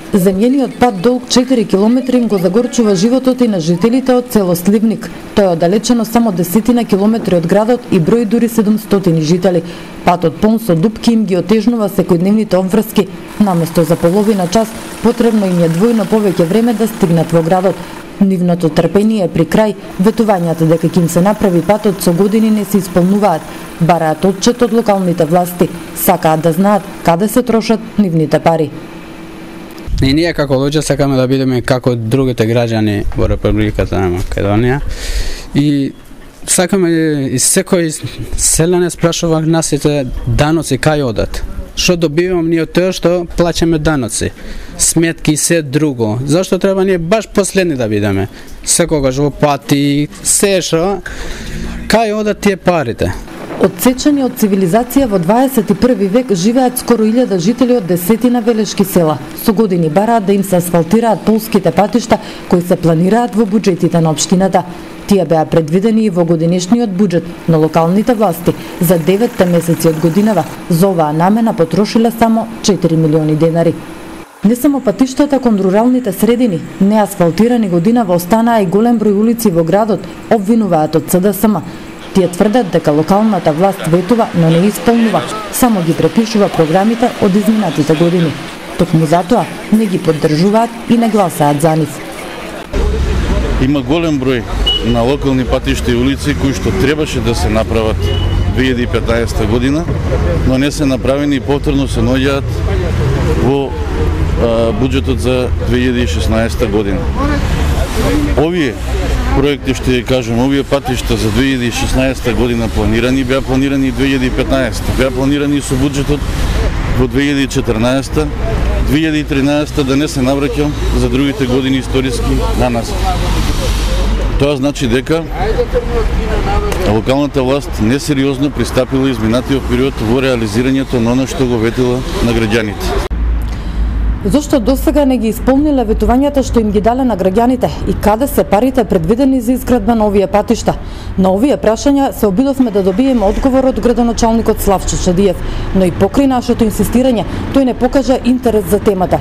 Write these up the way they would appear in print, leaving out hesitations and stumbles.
Земјениот пат долг 4 километри им го загорчува животот и на жителите од село Сливник. Тој е оддалечено само 10 километри од градот и брои дури 700 жители. Патот полн со дупки им ги отежнува секојдневните обврски. Наместо за половина час, потребно им е двојно повеќе време да стигнат во градот. Нивното трпение е при крај, ветувањата дека ќе им се направи патот со години не се исполнуваат. Бараат отчет од локалните власти, сакаат да знаат каде се трошат нивните пари. И ние како луѓе сакаме да бидеме како другите граѓани во Републиката на Македонија и сакаме и секој селянин спрашува насите даноци кај одат. Што добивам ние од тоа што плаќаме даноци, сметки и се друго. Зашто треба ние баш последни да бидеме? Секогаш во пати, се што кај одат тие парите? Отсечени од цивилизација во 21 век живеат скоро 1000 жители од 10 велешки села. Со години бараат да им се асфалтираат полските патишта кои се планираат во буџетите на општината. Тие беа предвидени и во годинешниот буџет на локалните власти за 9 месеци од годинава. За оваа намена потрошиле само 4 милиони денари. Не само патиштата кон руралните средини, неасфалтирани годинава останаа и голем број улици во градот, обвинуваат од СДСМ. Тие тврдат дека локалната власт ветува, но не исполнува, само ги препишува програмите од изминатите години. Токму затоа не ги поддржуваат и не гласаат за нив. Има голем број на локални патишта и улици кои што требаше да се направат 2015 година, но не се направени и повторно се наоѓаат во буџетот за 2016 година. Овие проекти, ще кажем, овие патишта за 2016 година беа планирани и 2015, беа планирани со буџетот во 2014, 2013 да не се навраќам за другите години историски на нас. Тоа значи дека локалната власт несериозно пристапила изминатиот период во реализирањето на оно што го ветила на граѓаните. Зошто досега не ги исполниле ветувањата што им ги дале на граѓаните и каде се парите предвидени за изградба на овие патишта? На овие прашања се обидовме да добиеме одговор од градоначалникот Славчо Чадиев, но и покрај нашето инсистирање тој не покажа интерес за темата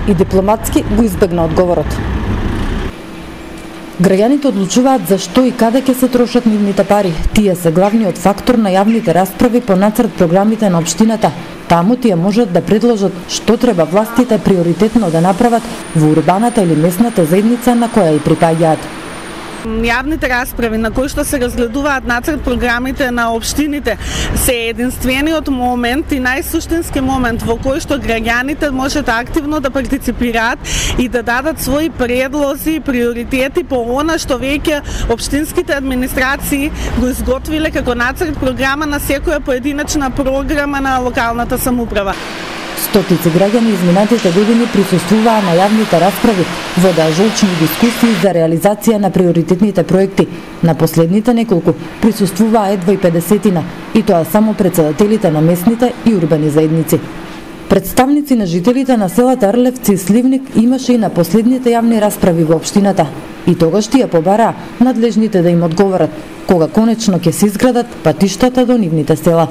и дипломатски го избегна одговорот. Граѓаните одлучуваат за што и каде ќе се трошат нивните пари. Тие се главниот фактор на јавните расправи по нацрт програмите на општината. Таму тие можат да предложат што треба властите приоритетно да направат во урбаната или местната заедница на која и припаѓаат. Јавните расправи на кои што се разгледуваат нацрт програмите на општините се единствениот момент и најсуштински момент во кој што граѓаните можат активно да партиципираат и да дадат своји предлози и приоритети по она што веќе општинските администрации го изготвиле како нацрт програма на секоја поединечна програма на локалната самоуправа. Стотици граѓани изминатите години присуствуваа на јавните расправи, водеа жолчни дискусии за реализација на приоритетните проекти. На последните неколку присуствуваа едва и 50-тина, и тоа само претседателите на местните и урбани заедници. Представници на жителите на селата Рлевци и Сливник имаше и на последните јавни расправи во општината. И тогаш тие побараа надлежните да им одговорат кога конечно ќе се изградат патиштата до нивните села.